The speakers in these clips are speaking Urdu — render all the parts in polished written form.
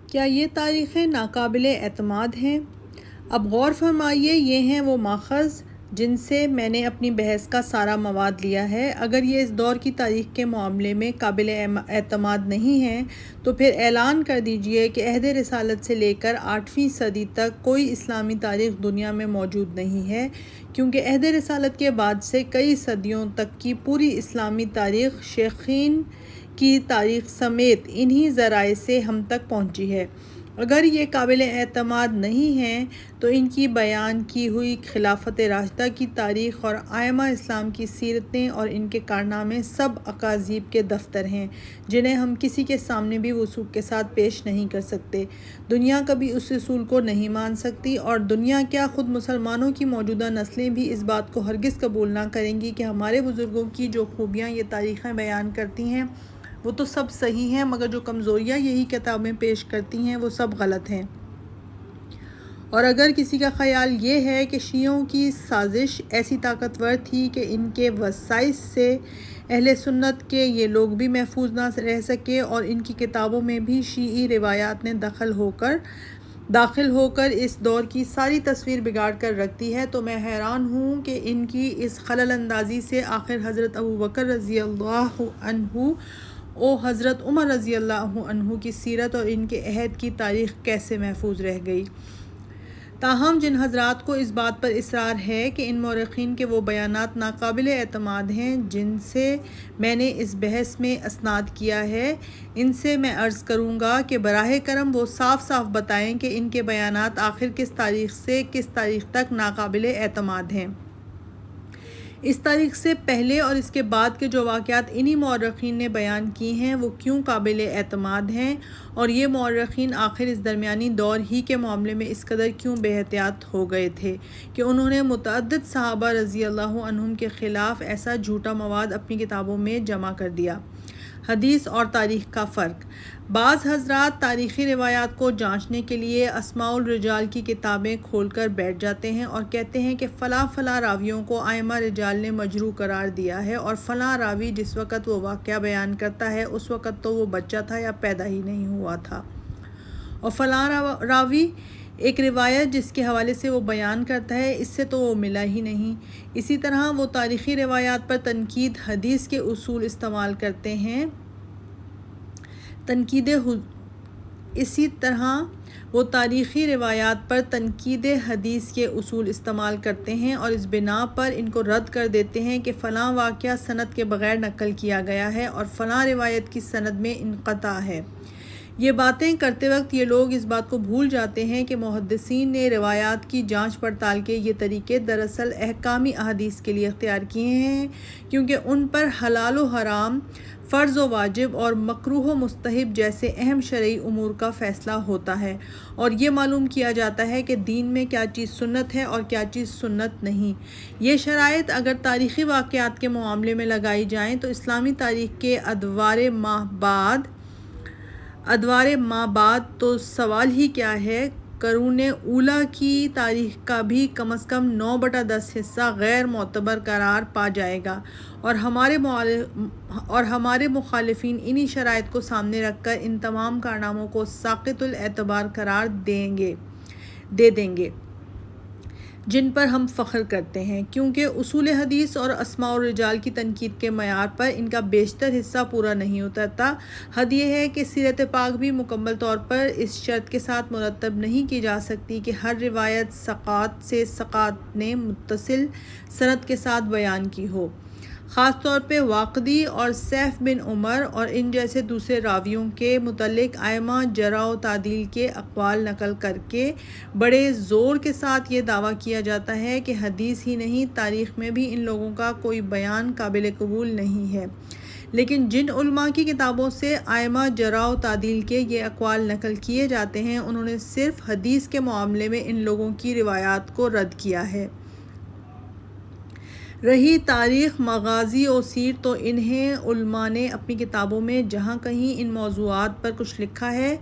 کیا یہ تاریخیں ناقابل اعتماد ہیں؟ اب غور فرمائیے، یہ ہیں وہ ماخذ جن سے میں نے اپنی بحث کا سارا مواد لیا ہے۔ اگر یہ اس دور کی تاریخ کے معاملے میں قابل اعتماد نہیں ہیں تو پھر اعلان کر دیجئے کہ عہد رسالت سے لے کر 8ویں صدی تک کوئی اسلامی تاریخ دنیا میں موجود نہیں ہے، کیونکہ عہد رسالت کے بعد سے کئی صدیوں تک کی پوری اسلامی تاریخ شیخین کی تاریخ سمیت انہی ذرائع سے ہم تک پہنچی ہے۔ اگر یہ قابل اعتماد نہیں ہیں تو ان کی بیان کی ہوئی خلافت راشدہ کی تاریخ اور ائمہ اسلام کی سیرتیں اور ان کے کارنامے سب اکاذیب کے دفتر ہیں، جنہیں ہم کسی کے سامنے بھی وثوق کے ساتھ پیش نہیں کر سکتے۔ دنیا کبھی اس اصول کو نہیں مان سکتی، اور دنیا کیا خود مسلمانوں کی موجودہ نسلیں بھی اس بات کو ہرگز قبول نہ کریں گی کہ ہمارے بزرگوں کی جو خوبیاں یہ تاریخیں بیان کرتی ہیں وہ تو سب صحیح ہیں، مگر جو کمزوریاں یہی کتابیں پیش کرتی ہیں وہ سب غلط ہیں۔ اور اگر کسی کا خیال یہ ہے کہ شیعوں کی سازش ایسی طاقتور تھی کہ ان کے وسائس سے اہل سنت کے یہ لوگ بھی محفوظ نہ رہ سکے اور ان کی کتابوں میں بھی شیعی روایات نے داخل ہو کر اس دور کی ساری تصویر بگاڑ کر رکھ دی ہے، تو میں حیران ہوں کہ ان کی اس خلل اندازی سے آخر حضرت ابوبکر رضی اللہ عنہ اور حضرت عمر رضی اللہ عنہ کی سیرت اور ان کے عہد کی تاریخ کیسے محفوظ رہ گئی؟ تاہم جن حضرات کو اس بات پر اصرار ہے کہ ان مورخین کے وہ بیانات ناقابل اعتماد ہیں جن سے میں نے اس بحث میں اسناد کیا ہے، ان سے میں عرض کروں گا کہ براہ کرم وہ صاف صاف بتائیں کہ ان کے بیانات آخر کس تاریخ سے کس تاریخ تک ناقابل اعتماد ہیں۔ اس تاریخ سے پہلے اور اس کے بعد کے جو واقعات انہی مورخین نے بیان کی ہیں وہ کیوں قابل اعتماد ہیں، اور یہ مورخین آخر اس درمیانی دور ہی کے معاملے میں اس قدر کیوں بے احتیاط ہو گئے تھے کہ انہوں نے متعدد صحابہ رضی اللہ عنہم کے خلاف ایسا جھوٹا مواد اپنی کتابوں میں جمع کر دیا۔ حدیث اور تاریخ کا فرق۔ بعض حضرات تاریخی روایات کو جانچنے کے لیے اسماء الرجال کی کتابیں کھول کر بیٹھ جاتے ہیں اور کہتے ہیں کہ فلاں راویوں کو ائمہ رجال نے مجروح قرار دیا ہے، اور فلاں راوی جس وقت وہ واقعہ بیان کرتا ہے اس وقت تو وہ بچہ تھا یا پیدا ہی نہیں ہوا تھا، اور فلاں راوی ایک روایت جس کے حوالے سے وہ بیان کرتا ہے اس سے تو وہ ملا ہی نہیں۔ اسی طرح وہ تاریخی روایات پر تنقید حدیث کے اصول استعمال کرتے ہیں اور اس بنا پر ان کو رد کر دیتے ہیں کہ فلاں واقعہ سند کے بغیر نقل کیا گیا ہے اور فلاں روایت کی سند میں انقطاع ہے۔ یہ باتیں کرتے وقت یہ لوگ اس بات کو بھول جاتے ہیں کہ محدثین نے روایات کی جانچ پڑتال کے یہ طریقے دراصل احکامی احادیث کے لیے اختیار کیے ہیں، کیونکہ ان پر حلال و حرام، فرض و واجب اور مکروہ و مستحب جیسے اہم شرعی امور کا فیصلہ ہوتا ہے، اور یہ معلوم کیا جاتا ہے کہ دین میں کیا چیز سنت ہے اور کیا چیز سنت نہیں۔ یہ شرائط اگر تاریخی واقعات کے معاملے میں لگائی جائیں تو اسلامی تاریخ کے ادوار ماہ بعد تو سوال ہی کیا ہے، قرون اولیٰ کی تاریخ کا بھی کم از کم 9/10 حصہ غیر معتبر قرار پا جائے گا، اور ہمارے مخالفین انہی شرائط کو سامنے رکھ کر ان تمام کارناموں کو ساقط الاعتبار قرار دے دیں گے جن پر ہم فخر کرتے ہیں، کیونکہ اصول حدیث اور اسماء الرجال کی تنقید کے معیار پر ان کا بیشتر حصہ پورا نہیں اترتا۔ حد یہ ہے کہ سیرت پاک بھی مکمل طور پر اس شرط کے ساتھ مرتب نہیں کی جا سکتی کہ ہر روایت ثقات سے ثقات نے متصل سند کے ساتھ بیان کی ہو، خاص طور پہ واقدی اور سیف بن عمر اور ان جیسے دوسرے راویوں کے متعلق ائمہ جرح و تعدیل کے اقوال نقل کر کے بڑے زور کے ساتھ یہ دعویٰ کیا جاتا ہے کہ حدیث ہی نہیں تاریخ میں بھی ان لوگوں کا کوئی بیان قابل قبول نہیں ہے۔ لیکن جن علماء کی کتابوں سے ائمہ جرح و تعدیل کے یہ اقوال نقل کیے جاتے ہیں انہوں نے صرف حدیث کے معاملے میں ان لوگوں کی روایات کو رد کیا ہے۔ رہی تاریخ، مغازی و سیر، تو انہیں علماء نے اپنی کتابوں میں جہاں کہیں ان موضوعات پر کچھ لکھا ہے،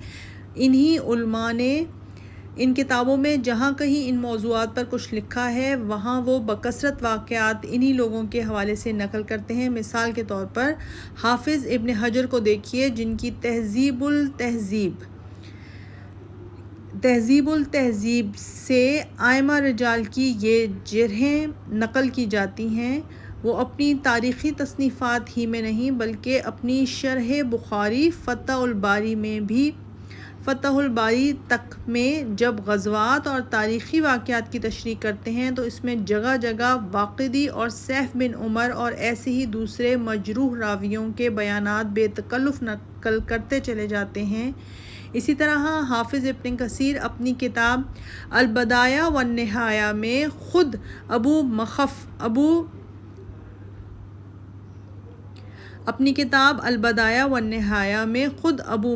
انہی علماء نے ان کتابوں میں جہاں کہیں ان موضوعات پر کچھ لکھا ہے وہاں وہ بکثرت واقعات انہی لوگوں کے حوالے سے نقل کرتے ہیں۔ مثال کے طور پر حافظ ابن حجر کو دیکھیے، جن کی تہذیب التہذیب تہذیب التہذیب سے ائمہ رجال کی یہ جرحیں نقل کی جاتی ہیں، وہ اپنی تاریخی تصنیفات ہی میں نہیں بلکہ اپنی شرح بخاری فتح الباری تک میں جب غزوات اور تاریخی واقعات کی تشریح کرتے ہیں تو اس میں جگہ جگہ واقدی اور سیف بن عمر اور ایسے ہی دوسرے مجروح راویوں کے بیانات بے تکلف نقل کرتے چلے جاتے ہیں۔ اسی طرح حافظ ابن کثیر اپنی کتاب البدایہ والنہایہ میں خود ابو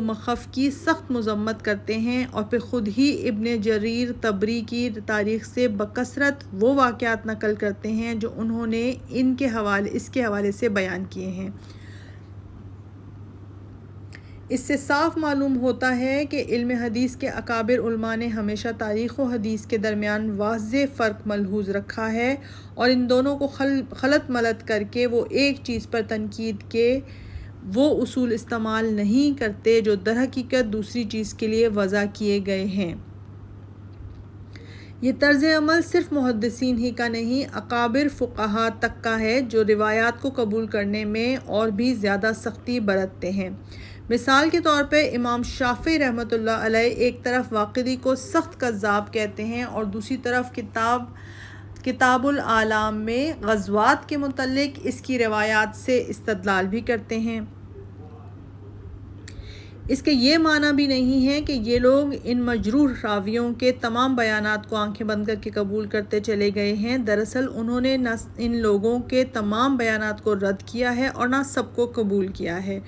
مخف کی سخت مذمت کرتے ہیں اور پھر خود ہی ابن جریر طبری کی تاریخ سے بکثرت وہ واقعات نقل کرتے ہیں جو انہوں نے اس کے حوالے سے بیان کیے ہیں۔ اس سے صاف معلوم ہوتا ہے کہ علم حدیث کے اکابر علماء نے ہمیشہ تاریخ و حدیث کے درمیان واضح فرق ملحوظ رکھا ہے اور ان دونوں کو خلط ملط کر کے وہ ایک چیز پر تنقید کے وہ اصول استعمال نہیں کرتے جو در حقیقت دوسری چیز کے لیے وضع کیے گئے ہیں۔ یہ طرز عمل صرف محدثین ہی کا نہیں، اکابر فقہا تک کا ہے جو روایات کو قبول کرنے میں اور بھی زیادہ سختی برتتے ہیں۔ مثال کے طور پہ امام شافعی رحمۃ اللہ علیہ ایک طرف واقدی کو سخت کذاب کہتے ہیں اور دوسری طرف کتاب الاعلام میں غزوات کے متعلق اس کی روایات سے استدلال بھی کرتے ہیں۔ اس کے یہ معنی بھی نہیں ہے کہ یہ لوگ ان مجروح راویوں کے تمام بیانات کو آنکھیں بند کر کے قبول کرتے چلے گئے ہیں۔ دراصل انہوں نے نہ ان لوگوں کے تمام بیانات کو رد کیا ہے اور نہ سب کو قبول کیا ہے،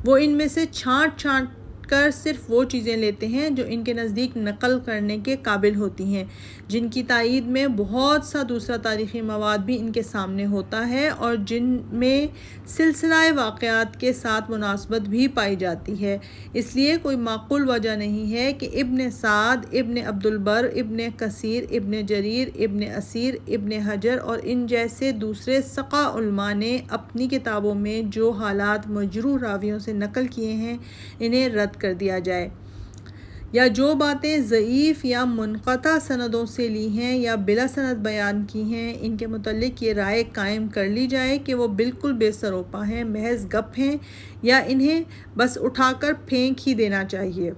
وہ ان میں سے چھانٹ کر صرف وہ چیزیں لیتے ہیں جو ان کے نزدیک نقل کرنے کے قابل ہوتی ہیں، جن کی تائید میں بہت سا دوسرا تاریخی مواد بھی ان کے سامنے ہوتا ہے اور جن میں سلسلہ واقعات کے ساتھ مناسبت بھی پائی جاتی ہے۔ اس لیے کوئی معقول وجہ نہیں ہے کہ ابن سعد، ابن عبد البر، ابن کثیر، ابن جریر، ابن اسیر، ابن حجر اور ان جیسے دوسرے ثقہ علماء نے اپنی کتابوں میں جو حالات مجروح راویوں سے نقل کیے ہیں انہیں رد کر دیا جائے، یا جو باتیں ضعیف یا منقطع سندوں سے لی ہیں یا بلا سند بیان کی ہیں ان کے متعلق یہ رائے قائم کر لی جائے کہ وہ بالکل بے سروپا ہیں، محض گپ ہیں، یا انہیں بس اٹھا کر پھینک ہی دینا چاہیے۔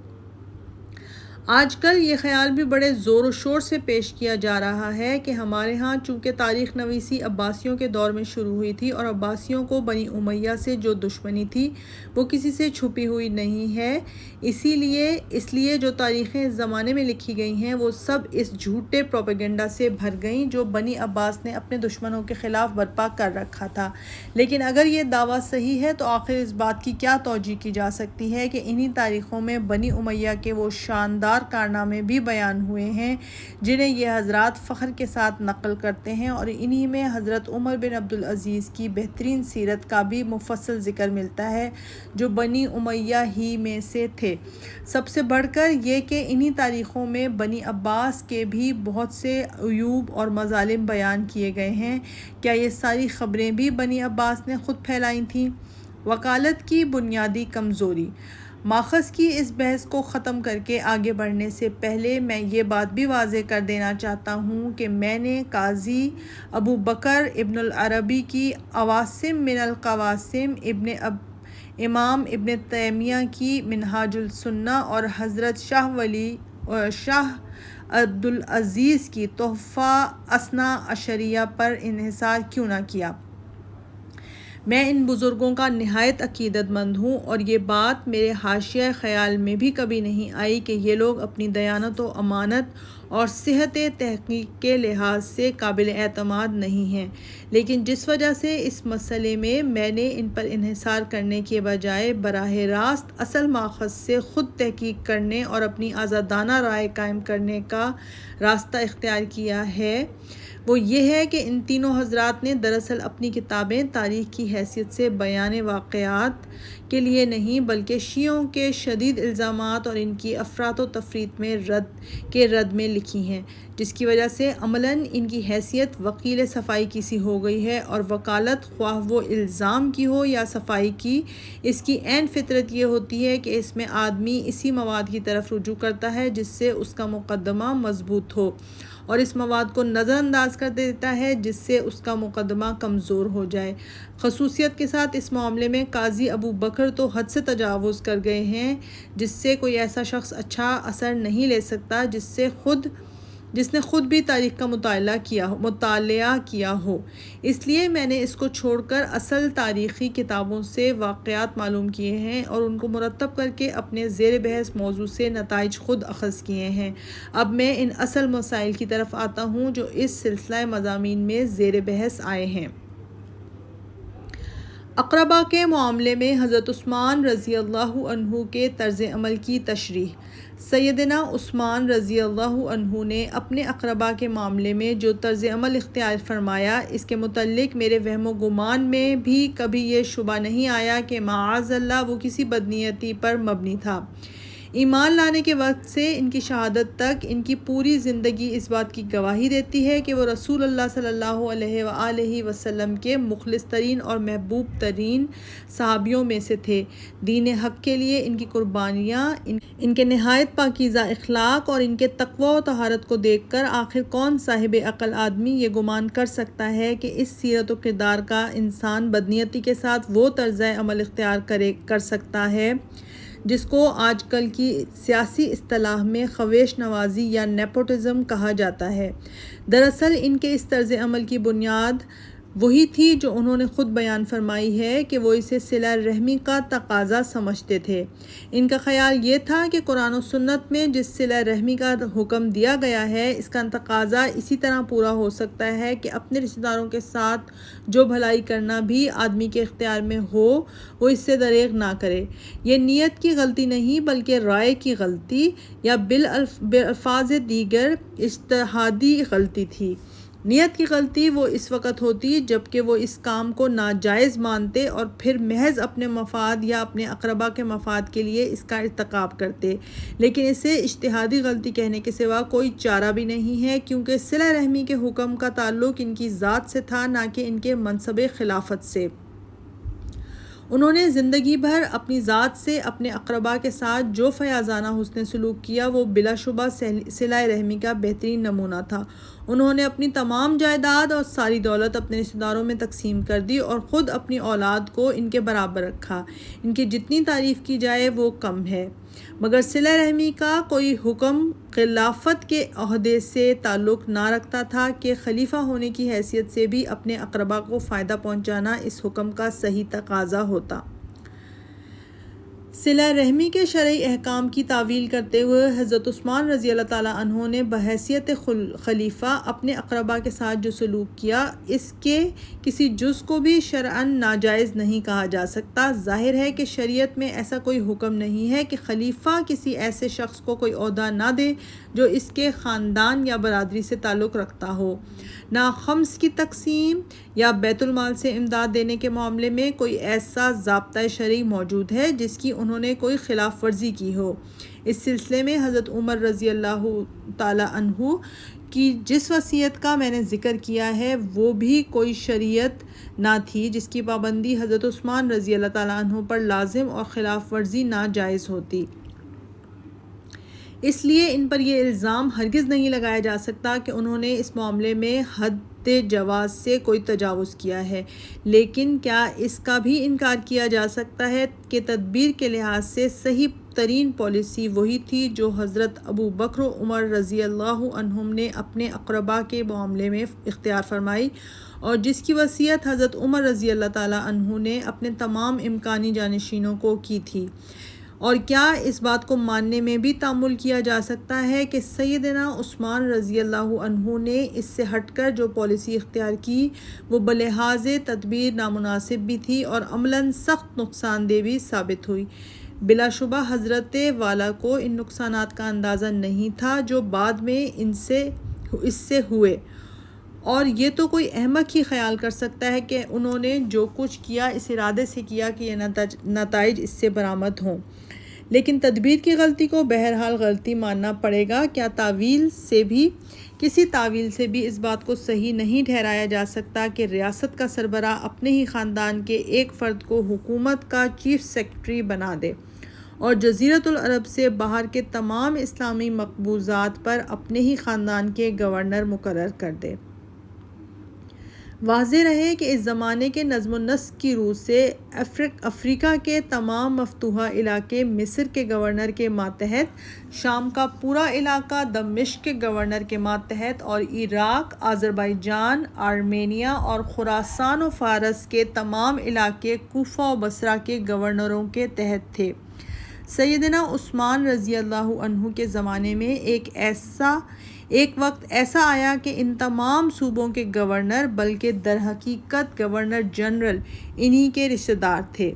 آج کل یہ خیال بھی بڑے زور و شور سے پیش کیا جا رہا ہے کہ ہمارے ہاں چونکہ تاریخ نویسی عباسیوں کے دور میں شروع ہوئی تھی اور عباسیوں کو بنی امیہ سے جو دشمنی تھی وہ کسی سے چھپی ہوئی نہیں ہے، اس لیے جو تاریخیں اس زمانے میں لکھی گئی ہیں وہ سب اس جھوٹے پروپیگنڈا سے بھر گئیں جو بنی عباس نے اپنے دشمنوں کے خلاف برپا کر رکھا تھا۔ لیکن اگر یہ دعویٰ صحیح ہے تو آخر اس بات کی کیا توجہ کی جا سکتی ہے کہ انہی تاریخوں میں بنی امیہ کے وہ شاندار کارنامے بھی بیان ہوئے ہیں جنہیں یہ حضرات فخر کے ساتھ نقل کرتے ہیں، اور انہی میں حضرت عمر بن عبدالعزیز کی بہترین سیرت کا بھی مفصل ذکر ملتا ہے جو بنی امیہ ہی میں سے تھے۔ سب سے بڑھ کر یہ کہ انہی تاریخوں میں بنی عباس کے بھی بہت سے عیوب اور مظالم بیان کیے گئے ہیں۔ کیا یہ ساری خبریں بھی بنی عباس نے خود پھیلائی تھیں؟ وکالت کی بنیادی کمزوری۔ ماخذ کی اس بحث کو ختم کر کے آگے بڑھنے سے پہلے میں یہ بات بھی واضح کر دینا چاہتا ہوں کہ میں نے قاضی ابو بکر ابن العربی کی عواصم من القواسم، امام ابن تیمیہ کی منہاج السنہ اور حضرت شاہ عبدالعزیز کی تحفہ اثنا عشریہ پر انحصار کیوں نہ کیا۔ میں ان بزرگوں کا نہایت عقیدت مند ہوں اور یہ بات میرے حاشیہ خیال میں بھی کبھی نہیں آئی کہ یہ لوگ اپنی دیانت و امانت اور صحت تحقیق کے لحاظ سے قابل اعتماد نہیں ہیں، لیکن جس وجہ سے اس مسئلے میں میں نے ان پر انحصار کرنے کے بجائے براہ راست اصل ماخذ سے خود تحقیق کرنے اور اپنی آزادانہ رائے قائم کرنے کا راستہ اختیار کیا ہے، وہ یہ ہے کہ ان تینوں حضرات نے دراصل اپنی کتابیں تاریخ کی حیثیت سے بیان واقعات کے لیے نہیں بلکہ شیعوں کے شدید الزامات اور ان کی افراط و تفریط میں رد میں لکھی ہیں، جس کی وجہ سے عملاً ان کی حیثیت وکیل صفائی کی سی ہو گئی ہے، اور وکالت خواہ وہ الزام کی ہو یا صفائی کی، اس کی عین فطرت یہ ہوتی ہے کہ اس میں آدمی اسی مواد کی طرف رجوع کرتا ہے جس سے اس کا مقدمہ مضبوط ہو، اور اس مواد کو نظر انداز کر دیتا ہے جس سے اس کا مقدمہ کمزور ہو جائے۔ خصوصیت کے ساتھ اس معاملے میں قاضی ابو بکر تو حد سے تجاوز کر گئے ہیں، جس سے کوئی ایسا شخص اچھا اثر نہیں لے سکتا جس نے خود بھی تاریخ کا مطالعہ کیا ہو۔ اس لیے میں نے اس کو چھوڑ کر اصل تاریخی کتابوں سے واقعات معلوم کیے ہیں اور ان کو مرتب کر کے اپنے زیر بحث موضوع سے نتائج خود اخذ کیے ہیں۔ اب میں ان اصل مسائل کی طرف آتا ہوں جو اس سلسلہ مضامین میں زیر بحث آئے ہیں۔ اقربا کے معاملے میں حضرت عثمان رضی اللہ عنہ کے طرز عمل کی تشریح۔ سیدنا عثمان رضی اللہ عنہ نے اپنے اقربا کے معاملے میں جو طرز عمل اختیار فرمایا، اس کے متعلق میرے وہم و گمان میں بھی کبھی یہ شبہ نہیں آیا کہ معاذ اللہ وہ کسی بدنیتی پر مبنی تھا۔ ایمان لانے کے وقت سے ان کی شہادت تک ان کی پوری زندگی اس بات کی گواہی دیتی ہے کہ وہ رسول اللہ صلی اللہ علیہ وآلہ وسلم کے مخلص ترین اور محبوب ترین صحابیوں میں سے تھے۔ دین حق کے لیے ان کی قربانیاں، ان کے نہایت پاکیزہ اخلاق اور ان کے تقوی و طہارت کو دیکھ کر آخر کون صاحب عقل آدمی یہ گمان کر سکتا ہے کہ اس سیرت و کردار کا انسان بدنیتی کے ساتھ وہ طرز عمل اختیار کر سکتا ہے جس کو آج کل کی سیاسی اصطلاح میں خویش نوازی یا نیپوٹزم کہا جاتا ہے۔ دراصل ان کے اس طرز عمل کی بنیاد وہی تھی جو انہوں نے خود بیان فرمائی ہے کہ وہ اسے صلہ رحمی کا تقاضا سمجھتے تھے۔ ان کا خیال یہ تھا کہ قرآن و سنت میں جس صلہ رحمی کا حکم دیا گیا ہے، اس کا تقاضا اسی طرح پورا ہو سکتا ہے کہ اپنے رشتہ داروں کے ساتھ جو بھلائی کرنا بھی آدمی کے اختیار میں ہو وہ اس سے دریغ نہ کرے۔ یہ نیت کی غلطی نہیں بلکہ رائے کی غلطی یا بالفاظ دیگر اجتہادی غلطی تھی۔ نیت کی غلطی وہ اس وقت ہوتی جب کہ وہ اس کام کو ناجائز مانتے اور پھر محض اپنے مفاد یا اپنے اقربا کے مفاد کے لیے اس کا ارتکاب کرتے، لیکن اسے اجتہادی غلطی کہنے کے سوا کوئی چارہ بھی نہیں ہے، کیونکہ صلہ رحمی کے حکم کا تعلق ان کی ذات سے تھا نہ کہ ان کے منصب خلافت سے۔ انہوں نے زندگی بھر اپنی ذات سے اپنے اقربا کے ساتھ جو فیاضانہ حسن سلوک کیا وہ بلا شبہ صلہ رحمی کا بہترین نمونہ تھا۔ انہوں نے اپنی تمام جائیداد اور ساری دولت اپنے رشتہ داروں میں تقسیم کر دی اور خود اپنی اولاد کو ان کے برابر رکھا۔ ان کی جتنی تعریف کی جائے وہ کم ہے، مگر صلہ رحمی کا کوئی حکم خلافت کے عہدے سے تعلق نہ رکھتا تھا کہ خلیفہ ہونے کی حیثیت سے بھی اپنے اقربا کو فائدہ پہنچانا اس حکم کا صحیح تقاضا ہوتا۔ صلہ رحمی کے شرعی احکام کی تعویل کرتے ہوئے حضرت عثمان رضی اللہ تعالیٰ عنہ نے بحیثیت خلیفہ اپنے اقربا کے ساتھ جو سلوک کیا، اس کے کسی جز کو بھی شرعاً ناجائز نہیں کہا جا سکتا۔ ظاہر ہے کہ شریعت میں ایسا کوئی حکم نہیں ہے کہ خلیفہ کسی ایسے شخص کو کوئی عہدہ نہ دے جو اس کے خاندان یا برادری سے تعلق رکھتا ہو۔ نہ خمس کی تقسیم یا بیت المال سے امداد دینے کے معاملے میں کوئی ایسا ضابطہ شرعی موجود ہے جس کی انہوں نے کوئی خلاف ورزی کی ہو۔ اس سلسلے میں حضرت عمر رضی اللہ تعالیٰ عنہ کی جس وصیت کا میں نے ذکر کیا ہے وہ بھی کوئی شریعت نہ تھی جس کی پابندی حضرت عثمان رضی اللہ تعالیٰ عنہ پر لازم اور خلاف ورزی ناجائز ہوتی۔ اس لیے ان پر یہ الزام ہرگز نہیں لگایا جا سکتا کہ انہوں نے اس معاملے میں حد جواز سے کوئی تجاوز کیا ہے، لیکن کیا اس کا بھی انکار کیا جا سکتا ہے کہ تدبیر کے لحاظ سے صحیح ترین پالیسی وہی تھی جو حضرت ابو بکر و عمر رضی اللہ عنہم نے اپنے اقربا کے معاملے میں اختیار فرمائی، اور جس کی وصیت حضرت عمر رضی اللہ تعالیٰ عنہ نے اپنے تمام امکانی جانشینوں کو کی تھی۔ اور کیا اس بات کو ماننے میں بھی تأمل کیا جا سکتا ہے کہ سیدنا عثمان رضی اللہ عنہ نے اس سے ہٹ کر جو پالیسی اختیار کی وہ بلحاظ تدبیر نامناسب بھی تھی اور عملاً سخت نقصان دہ بھی ثابت ہوئی۔ بلا شبہ حضرت والا کو ان نقصانات کا اندازہ نہیں تھا جو بعد میں اس سے ہوئے، اور یہ تو کوئی احمق ہی خیال کر سکتا ہے کہ انہوں نے جو کچھ کیا اس ارادے سے کیا کہ یہ نتائج اس سے برآمد ہوں، لیکن تدبیر کی غلطی کو بہرحال غلطی ماننا پڑے گا۔ کیا کسی تعویل سے بھی اس بات کو صحیح نہیں ٹھہرایا جا سکتا کہ ریاست کا سربراہ اپنے ہی خاندان کے ایک فرد کو حکومت کا چیف سیکرٹری بنا دے اور جزیرۃ العرب سے باہر کے تمام اسلامی مقبوضات پر اپنے ہی خاندان کے گورنر مقرر کر دے۔ واضح رہے کہ اس زمانے کے نظم و نسق کی روح سے افریقہ کے تمام مفتوحہ علاقے مصر کے گورنر کے ماتحت، شام کا پورا علاقہ دمشق کے گورنر کے ماتحت اور عراق، آذربائیجان، آرمینیا اور خراسان و فارس کے تمام علاقے کوفہ و بصرہ کے گورنروں کے تحت تھے۔ سیدنا عثمان رضی اللہ عنہ کے زمانے میں ایک وقت ایسا آیا کہ ان تمام صوبوں کے گورنر بلکہ در حقیقت گورنر جنرل انہی کے رشتہ دار تھے۔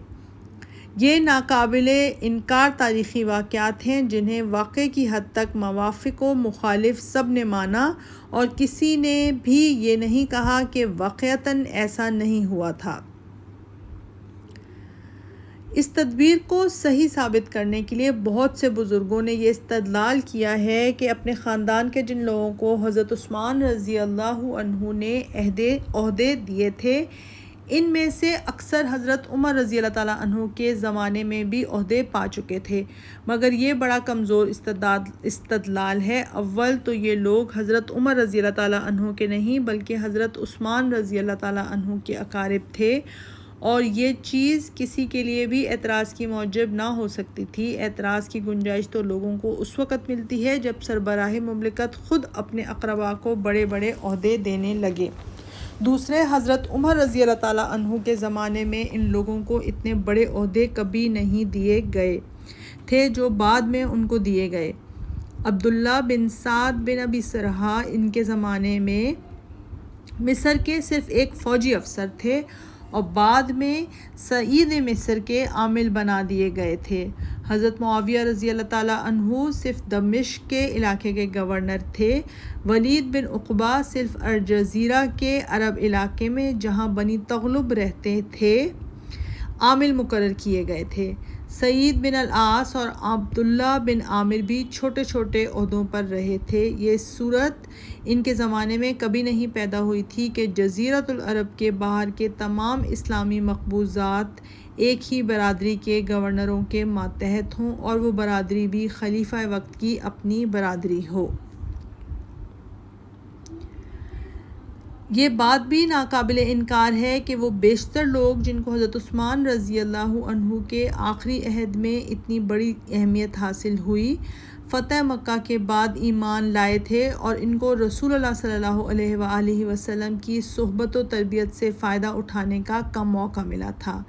یہ ناقابل انکار تاریخی واقعات ہیں جنہیں واقعے کی حد تک موافق و مخالف سب نے مانا، اور کسی نے بھی یہ نہیں کہا کہ واقعتاً ایسا نہیں ہوا تھا۔ اس تدبیر کو صحیح ثابت کرنے کے لیے بہت سے بزرگوں نے یہ استدلال کیا ہے کہ اپنے خاندان کے جن لوگوں کو حضرت عثمان رضی اللہ عنہ نے عہدے دیے تھے، ان میں سے اکثر حضرت عمر رضی اللہ تعالیٰ عنہ کے زمانے میں بھی عہدے پا چکے تھے، مگر یہ بڑا کمزور استدلال ہے۔ اول تو یہ لوگ حضرت عمر رضی اللہ تعالیٰ عنہ کے نہیں بلکہ حضرت عثمان رضی اللہ تعالیٰ عنہ کے اقارب تھے، اور یہ چیز کسی کے لیے بھی اعتراض کی موجب نہ ہو سکتی تھی۔ اعتراض کی گنجائش تو لوگوں کو اس وقت ملتی ہے جب سربراہ مملکت خود اپنے اقربا کو بڑے بڑے عہدے دینے لگے۔ دوسرے، حضرت عمر رضی اللہ تعالیٰ عنہ کے زمانے میں ان لوگوں کو اتنے بڑے عہدے کبھی نہیں دیے گئے تھے جو بعد میں ان کو دیے گئے۔ عبداللہ بن سعد بن ابی سرح ان کے زمانے میں مصر کے صرف ایک فوجی افسر تھے اور بعد میں سعید مصر کے عامل بنا دیے گئے تھے۔ حضرت معاویہ رضی اللہ تعالیٰ عنہ صرف دمشق کے علاقے کے گورنر تھے۔ ولید بن عقبہ صرف الجزیرہ کے عرب علاقے میں جہاں بنی تغلب رہتے تھے عامل مقرر کیے گئے تھے۔ سعید بن العاص اور عبداللہ بن عامر بھی چھوٹے چھوٹے عہدوں پر رہے تھے۔ یہ صورت ان کے زمانے میں کبھی نہیں پیدا ہوئی تھی کہ جزیرۃ العرب کے باہر کے تمام اسلامی مقبوضات ایک ہی برادری کے گورنروں کے ماتحت ہوں اور وہ برادری بھی خلیفہ وقت کی اپنی برادری ہو۔ یہ بات بھی ناقابل انکار ہے کہ وہ بیشتر لوگ جن کو حضرت عثمان رضی اللہ عنہ کے آخری عہد میں اتنی بڑی اہمیت حاصل ہوئی، فتح مکہ کے بعد ایمان لائے تھے اور ان کو رسول اللہ صلی اللہ علیہ وآلہ وسلم کی صحبت و تربیت سے فائدہ اٹھانے کا کم موقع ملا تھا۔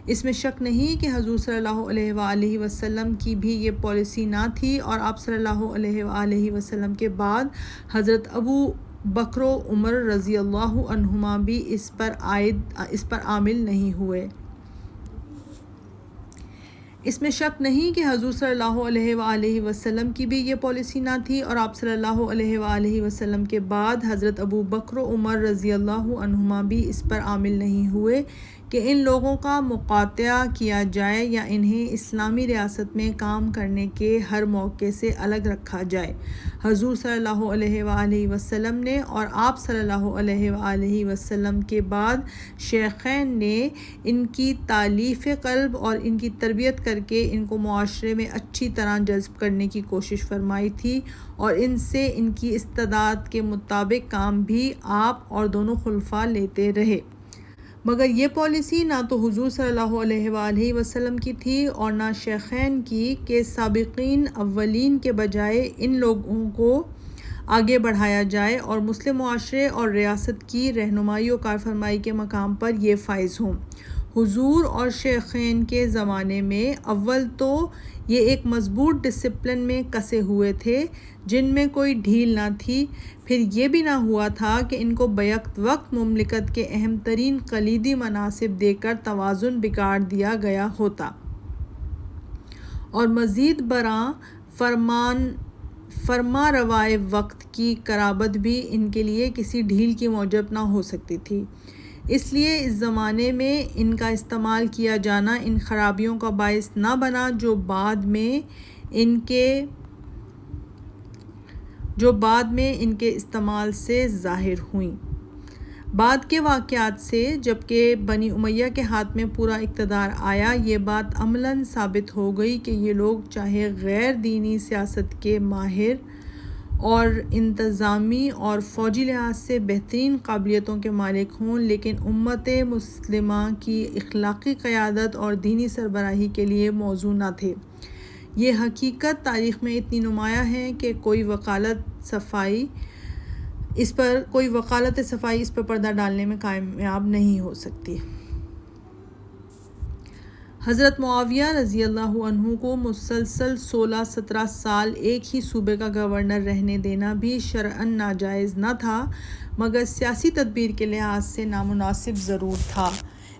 اس میں شک نہیں کہ حضور صلی اللہ علیہ وآلہ وسلم کی بھی یہ پالیسی نہ تھی، اور آپ صلی اللہ علیہ وآلہ وسلم کے بعد حضرت ابو بکر و عمر رضی اللہ عنہما بھی اس پر عامل نہیں ہوئے۔ اس میں شک نہیں کہ حضور صلی اللہ علیہ وآلہ وسلم کی بھی یہ پالیسی نہ تھی، اور آپ صلی اللہ علیہ وآلہ وسلم کے بعد حضرت ابو بکر و عمر رضی اللہ عنہما بھی اس پر عامل نہیں ہوئے کہ ان لوگوں کا مقاطعہ کیا جائے یا انہیں اسلامی ریاست میں کام کرنے کے ہر موقع سے الگ رکھا جائے۔ حضور صلی اللہ علیہ وآلہ وسلم نے اور آپ صلی اللہ علیہ وآلہ وسلم کے بعد شیخین نے ان کی تالیف قلب اور ان کی تربیت کر کے ان کو معاشرے میں اچھی طرح جذب کرنے کی کوشش فرمائی تھی، اور ان سے ان کی استعداد کے مطابق کام بھی آپ اور دونوں خلفاء لیتے رہے۔ مگر یہ پالیسی نہ تو حضور صلی اللہ علیہ وآلہ وسلم کی تھی اور نہ شیخین کی کہ سابقین اولین کے بجائے ان لوگوں کو آگے بڑھایا جائے اور مسلم معاشرے اور ریاست کی رہنمائی و کارفرمائی کے مقام پر یہ فائز ہوں۔ حضور اور شیخین کے زمانے میں اول تو یہ ایک مضبوط ڈسپلن میں کسے ہوئے تھے جن میں کوئی ڈھیل نہ تھی، پھر یہ بھی نہ ہوا تھا کہ ان کو بیک وقت مملکت کے اہم ترین کلیدی مناصب دے کر توازن بگاڑ دیا گیا ہوتا، اور مزید برآں فرما روائے وقت کی قرابت بھی ان کے لیے کسی ڈھیل کی موجب نہ ہو سکتی تھی، اس لیے اس زمانے میں ان کا استعمال کیا جانا ان خرابیوں کا باعث نہ بنا جو بعد میں ان کے استعمال سے ظاہر ہوئیں۔ بعد کے واقعات سے جبکہ بنی امیہ کے ہاتھ میں پورا اقتدار آیا، یہ بات عملاً ثابت ہو گئی کہ یہ لوگ چاہے غیر دینی سیاست کے ماہر اور انتظامی اور فوجی لحاظ سے بہترین قابلیتوں کے مالک ہوں، لیکن امت مسلمہ کی اخلاقی قیادت اور دینی سربراہی کے لیے موزوں نہ تھے۔ یہ حقیقت تاریخ میں اتنی نمایاں ہے کہ کوئی وکالت صفائی اس پر پردہ ڈالنے میں کامیاب نہیں ہو سکتی۔ حضرت معاویہ رضی اللہ عنہ کو مسلسل 16-17 سال ایک ہی صوبے کا گورنر رہنے دینا بھی شرعاً ناجائز نہ تھا، مگر سیاسی تدبیر کے لحاظ سے نامناسب ضرور تھا۔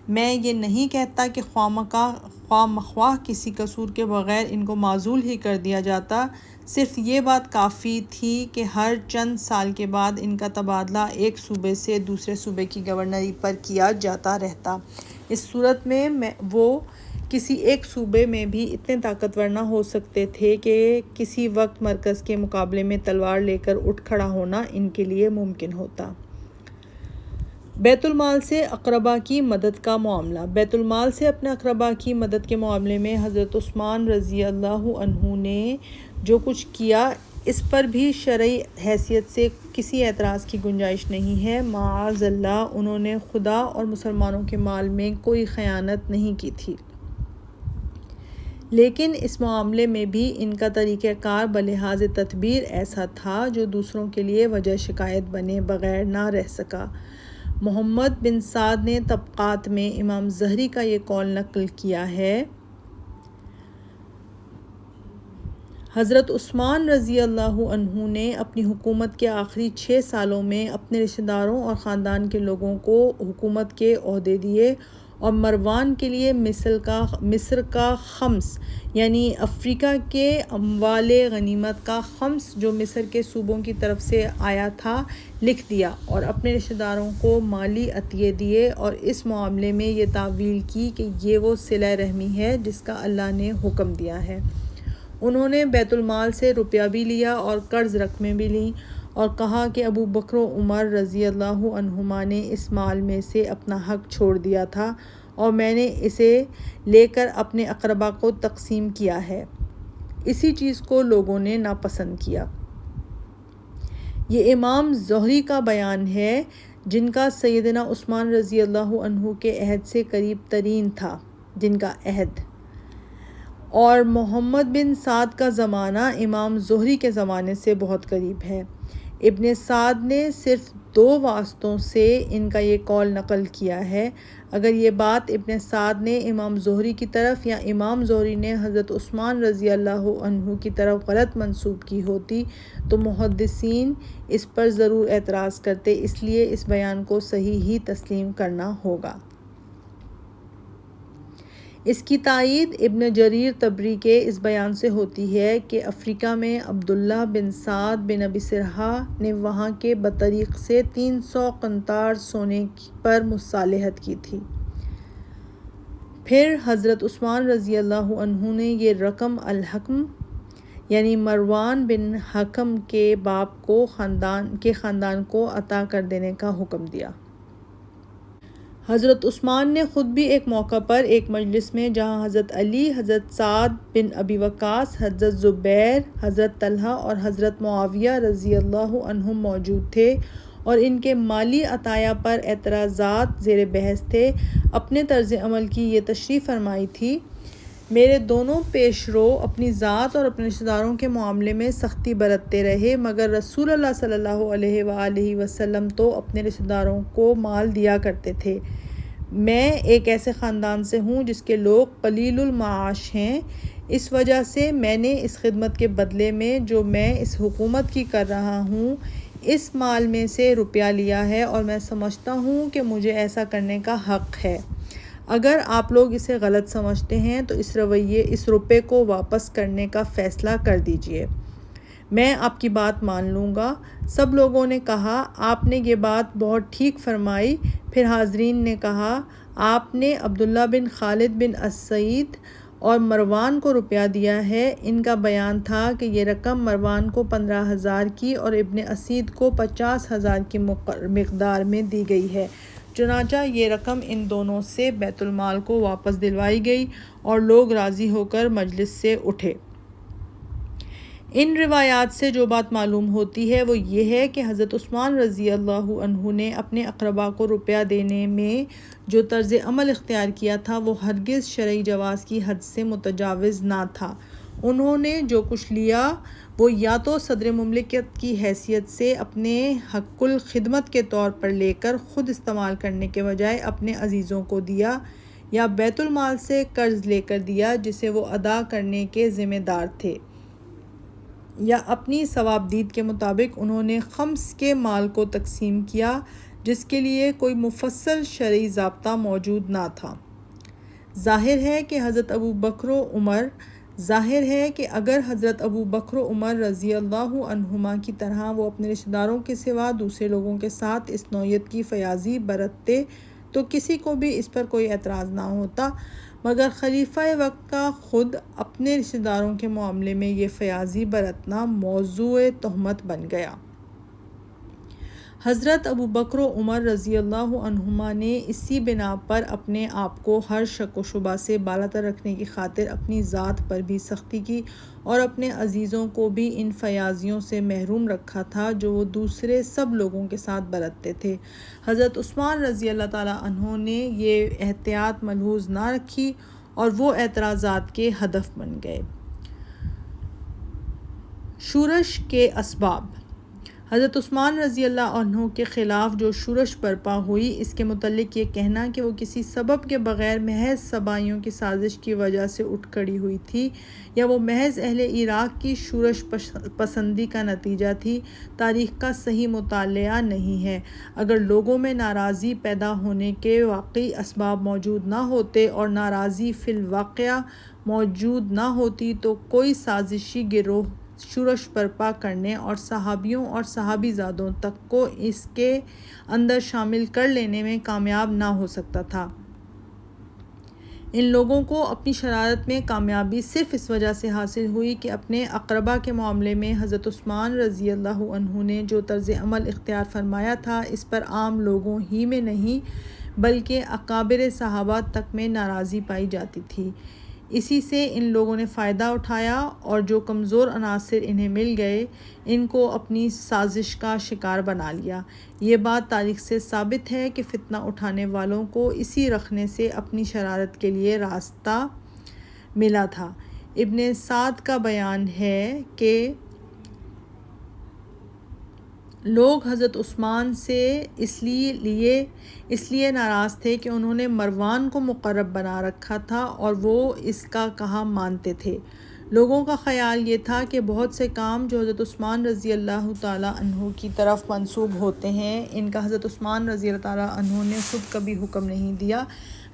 میں یہ نہیں کہتا کہ خواہ مخواہ کسی قصور کے بغیر ان کو معزول ہی کر دیا جاتا، صرف یہ بات کافی تھی کہ ہر چند سال کے بعد ان کا تبادلہ ایک صوبے سے دوسرے صوبے کی گورنری پر کیا جاتا رہتا۔ اس صورت میں وہ کسی ایک صوبے میں بھی اتنے طاقتور نہ ہو سکتے تھے کہ کسی وقت مرکز کے مقابلے میں تلوار لے کر اٹھ کھڑا ہونا ان کے لیے ممکن ہوتا۔ بیت المال سے اقربا کی مدد کا معاملہ۔ بیت المال سے اپنے اقربا کی مدد کے معاملے میں حضرت عثمان رضی اللہ عنہ نے جو کچھ کیا، اس پر بھی شرعی حیثیت سے کسی اعتراض کی گنجائش نہیں ہے۔ معاذ اللہ، انہوں نے خدا اور مسلمانوں کے مال میں کوئی خیانت نہیں کی تھی، لیکن اس معاملے میں بھی ان کا طریقہ کار بلحاظ تدبیر ایسا تھا جو دوسروں کے لیے وجہ شکایت بنے بغیر نہ رہ سکا۔ محمد بن سعد نے طبقات میں امام زہری کا یہ قول نقل کیا ہے: حضرت عثمان رضی اللہ عنہ نے اپنی حکومت کے آخری 6 سالوں میں اپنے رشتہ داروں اور خاندان کے لوگوں کو حکومت کے عہدے دیے اور مروان کے لیے مصر کا خمس یعنی افریقہ کے اموال غنیمت کا خمس جو مصر کے صوبوں کی طرف سے آیا تھا لکھ دیا، اور اپنے رشتہ داروں کو مالی عطیے دیے، اور اس معاملے میں یہ تعویل کی کہ یہ وہ صلہ رحمی ہے جس کا اللہ نے حکم دیا ہے۔ انہوں نے بیت المال سے روپیہ بھی لیا اور قرض رقمیں بھی لیں، اور کہا کہ ابو بکر و عمر رضی اللہ عنہما نے اس مال میں سے اپنا حق چھوڑ دیا تھا اور میں نے اسے لے کر اپنے اقربا کو تقسیم کیا ہے۔ اسی چیز کو لوگوں نے ناپسند کیا۔ یہ امام زہری کا بیان ہے، جن کا سیدنا عثمان رضی اللہ عنہ کے عہد سے قریب ترین تھا، اور محمد بن سعد کا زمانہ امام زہری کے زمانے سے بہت قریب ہے۔ ابن سعد نے صرف 2 واسطوں سے ان کا یہ قول نقل کیا ہے۔ اگر یہ بات ابن سعد نے امام زہری کی طرف یا امام زہری نے حضرت عثمان رضی اللہ عنہ کی طرف غلط منسوب کی ہوتی تو محدثین اس پر ضرور اعتراض کرتے، اس لیے اس بیان کو صحیح ہی تسلیم کرنا ہوگا۔ اس کی تائید ابن جریر طبری کے اس بیان سے ہوتی ہے کہ افریقہ میں عبداللہ بن سعد بن ابی سرحہ نے وہاں کے بطریق سے 300 قنطار سونے پر مصالحت کی تھی۔ پھر حضرت عثمان رضی اللہ عنہ نے یہ رقم الحکم یعنی مروان بن حکم کے باپ کو خاندان کو عطا کر دینے کا حکم دیا۔ حضرت عثمان نے خود بھی ایک موقع پر ایک مجلس میں جہاں حضرت علی، حضرت سعد بن ابی وقاص، حضرت زبیر، حضرت طلحہ اور حضرت معاویہ رضی اللہ عنہم موجود تھے اور ان کے مالی عطایا پر اعتراضات زیر بحث تھے، اپنے طرز عمل کی یہ تشریح فرمائی تھی: میرے دونوں پیش رو اپنی ذات اور اپنے رشتہ داروں کے معاملے میں سختی برتتے رہے، مگر رسول اللہ صلی اللہ علیہ وآلہ وسلم تو اپنے رشتہ داروں کو مال دیا کرتے تھے۔ میں ایک ایسے خاندان سے ہوں جس کے لوگ قلیل المعاش ہیں، اس وجہ سے میں نے اس خدمت کے بدلے میں جو میں اس حکومت کی کر رہا ہوں اس مال میں سے روپیہ لیا ہے، اور میں سمجھتا ہوں کہ مجھے ایسا کرنے کا حق ہے۔ اگر آپ لوگ اسے غلط سمجھتے ہیں تو اس روپے کو واپس کرنے کا فیصلہ کر دیجیے۔ میں آپ کی بات مان لوں گا۔ سب لوگوں نے کہا آپ نے یہ بات بہت ٹھیک فرمائی۔ پھر حاضرین نے کہا آپ نے عبداللہ بن خالد بن اسید اور مروان کو روپیہ دیا ہے۔ ان کا بیان تھا کہ یہ رقم مروان کو 15,000 کی اور ابن اسید کو 50,000 کی مقدار میں دی گئی ہے۔ چنانچہ یہ رقم ان دونوں سے بیت المال کو واپس دلوائی گئی اور لوگ راضی ہو کر مجلس سے اٹھے۔ ان روایات سے جو بات معلوم ہوتی ہے وہ یہ ہے کہ حضرت عثمان رضی اللہ عنہ نے اپنے اقربا کو روپیہ دینے میں جو طرز عمل اختیار کیا تھا وہ ہرگز شرعی جواز کی حد سے متجاوز نہ تھا۔ انہوں نے جو کچھ لیا وہ یا تو صدر مملکت کی حیثیت سے اپنے حق الخدمت کے طور پر لے کر خود استعمال کرنے کے بجائے اپنے عزیزوں کو دیا، یا بیت المال سے قرض لے کر دیا جسے وہ ادا کرنے کے ذمہ دار تھے، یا اپنی ثوابدید کے مطابق انہوں نے خمس کے مال کو تقسیم کیا جس کے لیے کوئی مفصل شرعی ضابطہ موجود نہ تھا۔ ظاہر ہے کہ اگر حضرت ابو بکر و عمر رضی اللہ عنہما کی طرح وہ اپنے رشتہ داروں کے سوا دوسرے لوگوں کے ساتھ اس نوعیت کی فیاضی برتتے تو کسی کو بھی اس پر کوئی اعتراض نہ ہوتا، مگر خلیفہ وقت کا خود اپنے رشتہ داروں کے معاملے میں یہ فیاضی برتنا موضوع تہمت بن گیا۔ حضرت ابو بکر و عمر رضی اللہ عنہما نے اسی بنا پر اپنے آپ کو ہر شک و شبہ سے بالاتر رکھنے کی خاطر اپنی ذات پر بھی سختی کی اور اپنے عزیزوں کو بھی ان فیاضیوں سے محروم رکھا تھا جو وہ دوسرے سب لوگوں کے ساتھ برتتے تھے۔ حضرت عثمان رضی اللہ تعالیٰ عنہ نے یہ احتیاط ملحوظ نہ رکھی اور وہ اعتراضات کے ہدف بن گئے۔ شورش کے اسباب۔ حضرت عثمان رضی اللہ عنہ کے خلاف جو شورش برپا ہوئی، اس کے متعلق یہ کہنا کہ وہ کسی سبب کے بغیر محض صبائیوں کی سازش کی وجہ سے اٹھ کھڑی ہوئی تھی یا وہ محض اہل عراق کی شورش پسندی کا نتیجہ تھی، تاریخ کا صحیح مطالعہ نہیں ہے۔ اگر لوگوں میں ناراضی پیدا ہونے کے واقعی اسباب موجود نہ ہوتے اور ناراضی فی الواقع موجود نہ ہوتی تو کوئی سازشی گروہ شورش برپا کرنے اور صحابیوں اور صحابی زادوں تک کو اس کے اندر شامل کر لینے میں کامیاب نہ ہو سکتا تھا۔ ان لوگوں کو اپنی شرارت میں کامیابی صرف اس وجہ سے حاصل ہوئی کہ اپنے اقربا کے معاملے میں حضرت عثمان رضی اللہ عنہ نے جو طرز عمل اختیار فرمایا تھا اس پر عام لوگوں ہی میں نہیں بلکہ اکابر صحابہ تک میں ناراضی پائی جاتی تھی۔ اسی سے ان لوگوں نے فائدہ اٹھایا اور جو کمزور عناصر انہیں مل گئے ان کو اپنی سازش کا شکار بنا لیا۔ یہ بات تاریخ سے ثابت ہے کہ فتنہ اٹھانے والوں کو اسی رخنے سے اپنی شرارت کے لیے راستہ ملا تھا۔ ابن سعد کا بیان ہے کہ لوگ حضرت عثمان سے اس لیے ناراض تھے کہ انہوں نے مروان کو مقرب بنا رکھا تھا اور وہ اس کا کہا مانتے تھے۔ لوگوں کا خیال یہ تھا کہ بہت سے کام جو حضرت عثمان رضی اللہ تعالیٰ عنہ کی طرف منسوب ہوتے ہیں ان کا حضرت عثمان رضی اللہ تعالیٰ عنہ نے خود کبھی حکم نہیں دیا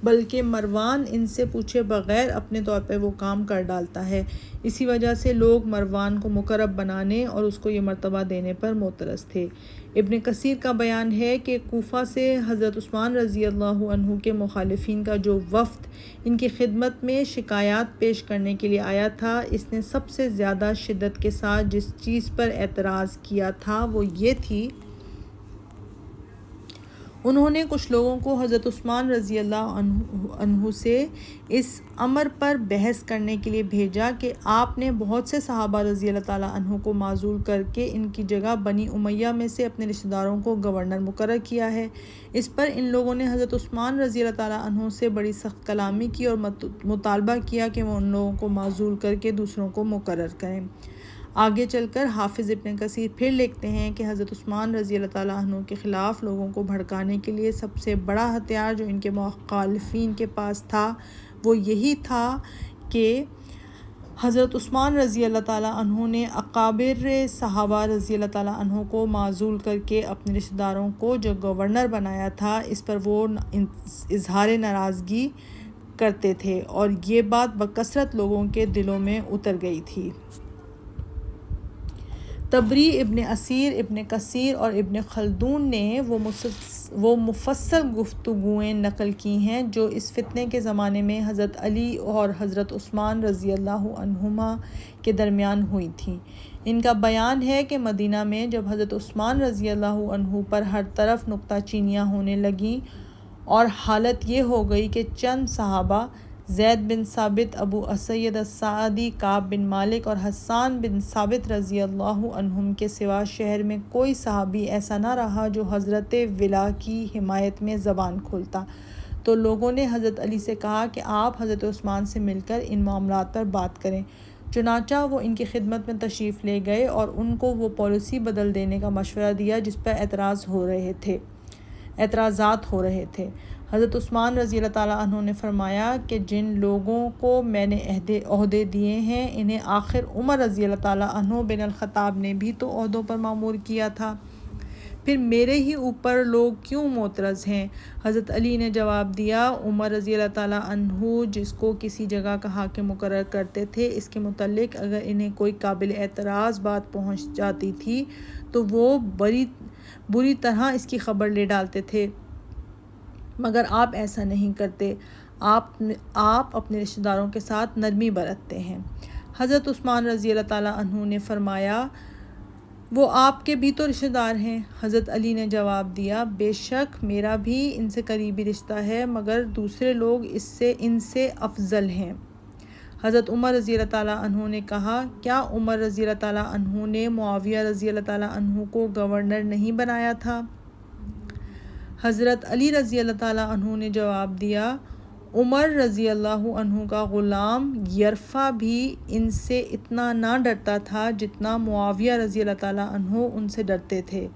بلکہ مروان ان سے پوچھے بغیر اپنے طور پہ وہ کام کر ڈالتا ہے۔ اسی وجہ سے لوگ مروان کو مقرب بنانے اور اس کو یہ مرتبہ دینے پر معترض تھے۔ ابن کثیر کا بیان ہے کہ کوفہ سے حضرت عثمان رضی اللہ عنہ کے مخالفین کا جو وفد ان کی خدمت میں شکایات پیش کرنے کے لیے آیا تھا، اس نے سب سے زیادہ شدت کے ساتھ جس چیز پر اعتراض کیا تھا وہ یہ تھی، انہوں نے کچھ لوگوں کو حضرت عثمان رضی اللہ عنہ سے اس امر پر بحث کرنے کے لیے بھیجا کہ آپ نے بہت سے صحابہ رضی اللہ تعالیٰ عنہ کو معزول کر کے ان کی جگہ بنی امیہ میں سے اپنے رشتہ داروں کو گورنر مقرر کیا ہے۔ اس پر ان لوگوں نے حضرت عثمان رضی اللہ تعالیٰ عنہ سے بڑی سخت کلامی کی اور مطالبہ کیا کہ وہ ان لوگوں کو معزول کر کے دوسروں کو مقرر کریں۔ آگے چل کر حافظ ابن کثیر پھر لکھتے ہیں کہ حضرت عثمان رضی اللہ تعالیٰ عنہ کے خلاف لوگوں کو بھڑکانے کے لیے سب سے بڑا ہتھیار جو ان کے مخالفین کے پاس تھا وہ یہی تھا کہ حضرت عثمان رضی اللہ تعالیٰ عنہ نے اکابر صحابہ رضی اللہ تعالیٰ عنہ کو معزول کر کے اپنے رشتہ داروں کو جو گورنر بنایا تھا اس پر وہ اظہار ناراضگی کرتے تھے اور یہ بات بکثرت لوگوں کے دلوں میں اتر گئی تھی۔ تبری، ابن اسیر، ابن کثیر اور ابن خلدون نے وہ مفصل گفتگویں نقل کی ہیں جو اس فتنے کے زمانے میں حضرت علی اور حضرت عثمان رضی اللہ عنہما کے درمیان ہوئی تھیں۔ ان کا بیان ہے کہ مدینہ میں جب حضرت عثمان رضی اللہ عنہ پر ہر طرف نکتہ چینیاں ہونے لگیں اور حالت یہ ہو گئی کہ چند صحابہ زید بن ثابت، ابو اسید الساعدی، کعب بن مالک اور حسان بن ثابت رضی اللہ عنہم کے سوا شہر میں کوئی صحابی ایسا نہ رہا جو حضرت ولا کی حمایت میں زبان کھولتا، تو لوگوں نے حضرت علی سے کہا کہ آپ حضرت عثمان سے مل کر ان معاملات پر بات کریں۔ چنانچہ وہ ان کی خدمت میں تشریف لے گئے اور ان کو وہ پالیسی بدل دینے کا مشورہ دیا جس پر اعتراضات ہو رہے تھے۔ حضرت عثمان رضی اللہ تعالیٰ عنہ نے فرمایا کہ جن لوگوں کو میں نے عہدے دیے ہیں انہیں آخر عمر رضی اللہ تعالیٰ عنہ بن الخطاب نے بھی تو عہدوں پر مامور کیا تھا، پھر میرے ہی اوپر لوگ کیوں معترض ہیں؟ حضرت علی نے جواب دیا، عمر رضی اللہ تعالیٰ عنہ جس کو کسی جگہ کا حاکم مقرر کرتے تھے، اس کے متعلق اگر انہیں کوئی قابل اعتراض بات پہنچ جاتی تھی تو وہ بری طرح اس کی خبر لے ڈالتے تھے، مگر آپ ایسا نہیں کرتے، آپ اپنے رشتہ داروں کے ساتھ نرمی برتتے ہیں۔ حضرت عثمان رضی اللہ تعالیٰ عنہ نے فرمایا، وہ آپ کے بھی تو رشتہ دار ہیں۔ حضرت علی نے جواب دیا، بے شک میرا بھی ان سے قریبی رشتہ ہے، مگر دوسرے لوگ ان سے افضل ہیں۔ حضرت عمر رضی اللہ تعالیٰ عنہ نے کہا، کیا عمر رضی اللہ تعالیٰ عنہ نے معاویہ رضی اللہ تعالیٰ عنہ کو گورنر نہیں بنایا تھا؟ حضرت علی رضی اللہ تعالیٰ عنہ نے جواب دیا، عمر رضی اللہ عنہ کا غلام یرفع بھی ان سے اتنا نہ ڈرتا تھا جتنا معاویہ رضی اللہ تعالیٰ عنہ ان سے ڈرتے تھے،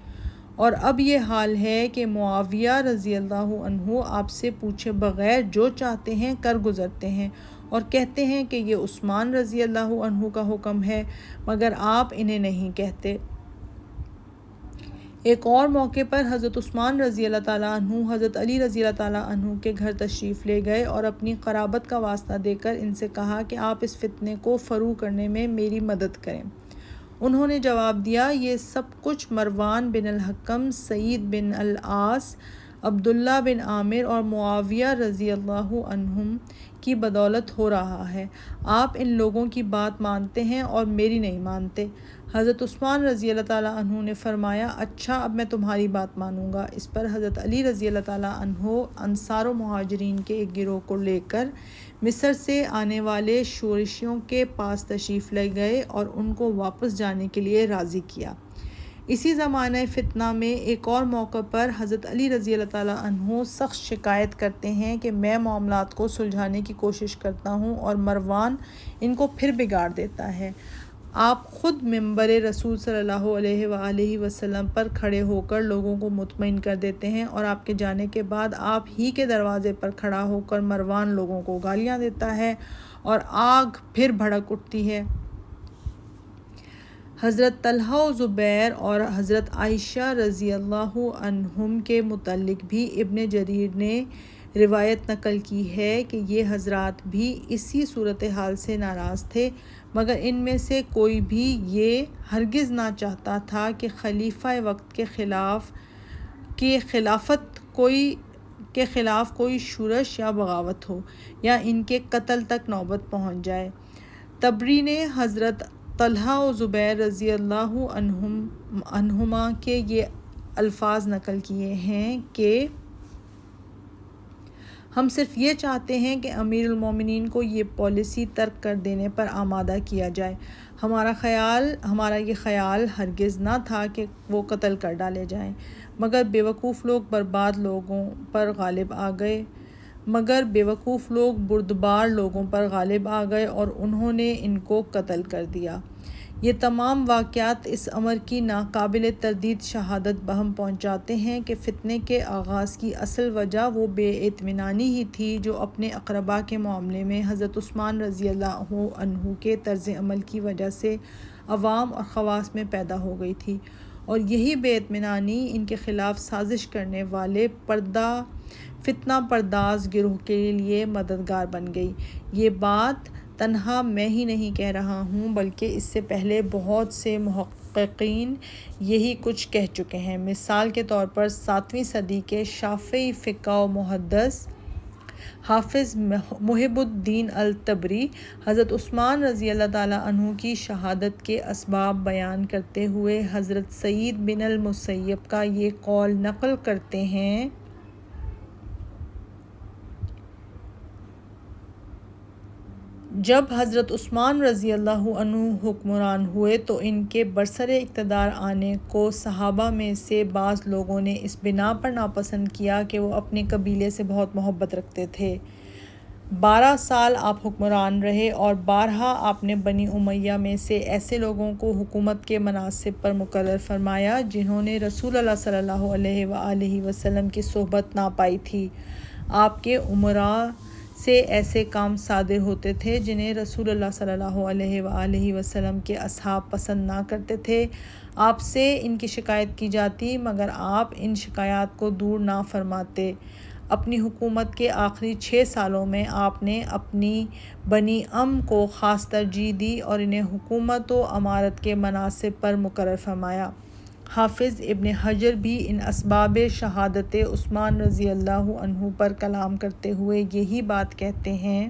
اور اب یہ حال ہے کہ معاویہ رضی اللہ عنہ آپ سے پوچھے بغیر جو چاہتے ہیں کر گزرتے ہیں اور کہتے ہیں کہ یہ عثمان رضی اللہ عنہ کا حکم ہے، مگر آپ انہیں نہیں کہتے۔ ایک اور موقع پر حضرت عثمان رضی اللہ تعالیٰ عنہ حضرت علی رضی اللہ تعالیٰ عنہ کے گھر تشریف لے گئے اور اپنی قرابت کا واسطہ دے کر ان سے کہا کہ آپ اس فتنے کو فروغ کرنے میں میری مدد کریں۔ انہوں نے جواب دیا، یہ سب کچھ مروان بن الحکم، سعید بن العاص، عبداللہ بن عامر اور معاویہ رضی اللہ عنہم کی بدولت ہو رہا ہے۔ آپ ان لوگوں کی بات مانتے ہیں اور میری نہیں مانتے۔ حضرت عثمان رضی اللہ تعالیٰ عنہ نے فرمایا، اچھا اب میں تمہاری بات مانوں گا۔ اس پر حضرت علی رضی اللہ تعالیٰ عنہ انصار و مہاجرین کے ایک گروہ کو لے کر مصر سے آنے والے شورشیوں کے پاس تشریف لے گئے اور ان کو واپس جانے کے لیے راضی کیا۔ اسی زمانہ فتنہ میں ایک اور موقع پر حضرت علی رضی اللہ تعالیٰ عنہ سخت شکایت کرتے ہیں کہ میں معاملات کو سلجھانے کی کوشش کرتا ہوں اور مروان ان کو پھر بگاڑ دیتا ہے۔ آپ خود منبر رسول صلی اللہ علیہ وآلہ وسلم پر کھڑے ہو کر لوگوں کو مطمئن کر دیتے ہیں، اور آپ کے جانے کے بعد آپ ہی کے دروازے پر کھڑا ہو کر مروان لوگوں کو گالیاں دیتا ہے اور آگ پھر بھڑک اٹھتی ہے۔ حضرت طلحہ و زبیر اور حضرت عائشہ رضی اللہ عنہم کے متعلق بھی ابن جریر نے روایت نقل کی ہے کہ یہ حضرات بھی اسی صورتحال سے ناراض تھے، مگر ان میں سے کوئی بھی یہ ہرگز نہ چاہتا تھا کہ خلیفہ وقت کے خلاف کوئی شورش یا بغاوت ہو یا ان کے قتل تک نوبت پہنچ جائے۔ تبری نے حضرت طلحہ و زبیر رضی اللہ عنہما کے یہ الفاظ نقل کیے ہیں کہ ہم صرف یہ چاہتے ہیں کہ امیر المومنین کو یہ پالیسی ترک کر دینے پر آمادہ کیا جائے۔ ہمارا یہ خیال ہرگز نہ تھا کہ وہ قتل کر ڈالے جائیں، مگر بیوقوف لوگ بردبار لوگوں پر غالب آ گئے اور انہوں نے ان کو قتل کر دیا۔ یہ تمام واقعات اس امر کی ناقابل تردید شہادت بہم پہنچاتے ہیں کہ فتنے کے آغاز کی اصل وجہ وہ بے اطمینانی ہی تھی جو اپنے اقربا کے معاملے میں حضرت عثمان رضی اللہ عنہ کے طرز عمل کی وجہ سے عوام اور خواص میں پیدا ہو گئی تھی، اور یہی بے اطمینانی ان کے خلاف سازش کرنے والے فتنہ پرداز گروہ کے لیے مددگار بن گئی۔ یہ بات تنہا میں ہی نہیں کہہ رہا ہوں بلکہ اس سے پہلے بہت سے محققین یہی کچھ کہہ چکے ہیں۔ مثال کے طور پر 7ویں صدی کے شافعی فقہ و محدث حافظ محب الدین الطبری حضرت عثمان رضی اللہ تعالیٰ عنہ کی شہادت کے اسباب بیان کرتے ہوئے حضرت سعید بن المسیب کا یہ قول نقل کرتے ہیں: جب حضرت عثمان رضی اللہ عنہ حکمران ہوئے تو ان کے برسر اقتدار آنے کو صحابہ میں سے بعض لوگوں نے اس بنا پر ناپسند کیا کہ وہ اپنے قبیلے سے بہت محبت رکھتے تھے۔ 12 سال آپ حکمران رہے اور بارہا آپ نے بنی امیہ میں سے ایسے لوگوں کو حکومت کے مناصب پر مقرر فرمایا جنہوں نے رسول اللہ صلی اللہ علیہ وآلہ وسلم کی صحبت نہ پائی تھی۔ آپ کے امراء سے ایسے کام صادر ہوتے تھے جنہیں رسول اللہ صلی اللہ علیہ وآلہ وسلم کے اصحاب پسند نہ کرتے تھے۔ آپ سے ان کی شکایت کی جاتی مگر آپ ان شکایات کو دور نہ فرماتے۔ اپنی حکومت کے آخری 6 سالوں میں آپ نے اپنی بنی کو خاص ترجیح دی اور انہیں حکومت و امارت کے مناصب پر مقرر فرمایا۔ حافظ ابن حجر بھی ان اسباب شہادت عثمان رضی اللہ عنہ پر کلام کرتے ہوئے یہی بات کہتے ہیں: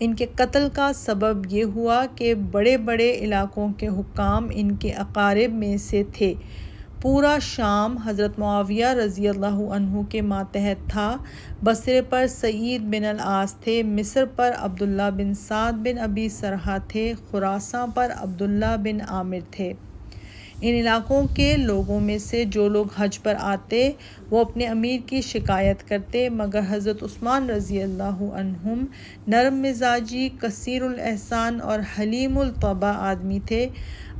ان کے قتل کا سبب یہ ہوا کہ بڑے بڑے علاقوں کے حکام ان کے اقارب میں سے تھے۔ پورا شام حضرت معاویہ رضی اللہ عنہ کے ماتحت تھا۔ بصرے پر سعید بن العاص تھے، مصر پر عبداللہ بن سعد بن ابی سرحہ تھے، خراساں پر عبداللہ بن عامر تھے۔ ان علاقوں کے لوگوں میں سے جو لوگ حج پر آتے وہ اپنے امیر کی شکایت کرتے مگر حضرت عثمان رضی اللہ عنہم نرم مزاجی، کثیر الاحسان اور حلیم الطبع آدمی تھے۔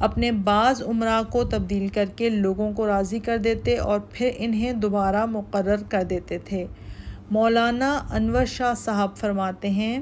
اپنے بعض امراء کو تبدیل کر کے لوگوں کو راضی کر دیتے اور پھر انہیں دوبارہ مقرر کر دیتے تھے۔ مولانا انور شاہ صاحب فرماتے ہیں: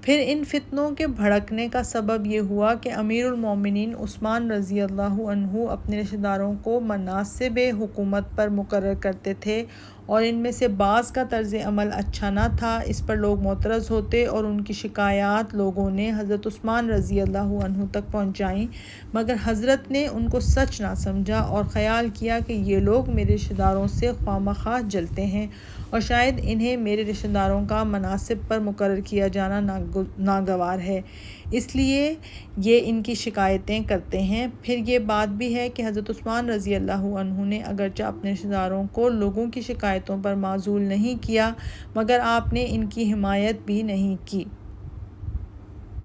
پھر ان فتنوں کے بھڑکنے کا سبب یہ ہوا کہ امیر المومنین عثمان رضی اللہ عنہ اپنے رشتہ داروں کو مناصب حکومت پر مقرر کرتے تھے اور ان میں سے بعض کا طرز عمل اچھا نہ تھا۔ اس پر لوگ معترض ہوتے اور ان کی شکایات لوگوں نے حضرت عثمان رضی اللہ عنہ تک پہنچائیں مگر حضرت نے ان کو سچ نہ سمجھا اور خیال کیا کہ یہ لوگ میرے رشتہ داروں سے خواہ مخواہ جلتے ہیں اور شاید انہیں میرے رشتہ داروں کا مناصب پر مقرر کیا جانا ناگوار ہے، اس لیے یہ ان کی شکایتیں کرتے ہیں۔ پھر یہ بات بھی ہے کہ حضرت عثمان رضی اللہ عنہ نے اگرچہ اپنے رشتہ داروں کو لوگوں کی شکایتوں پر معزول نہیں کیا مگر آپ نے ان کی حمایت بھی نہیں کی۔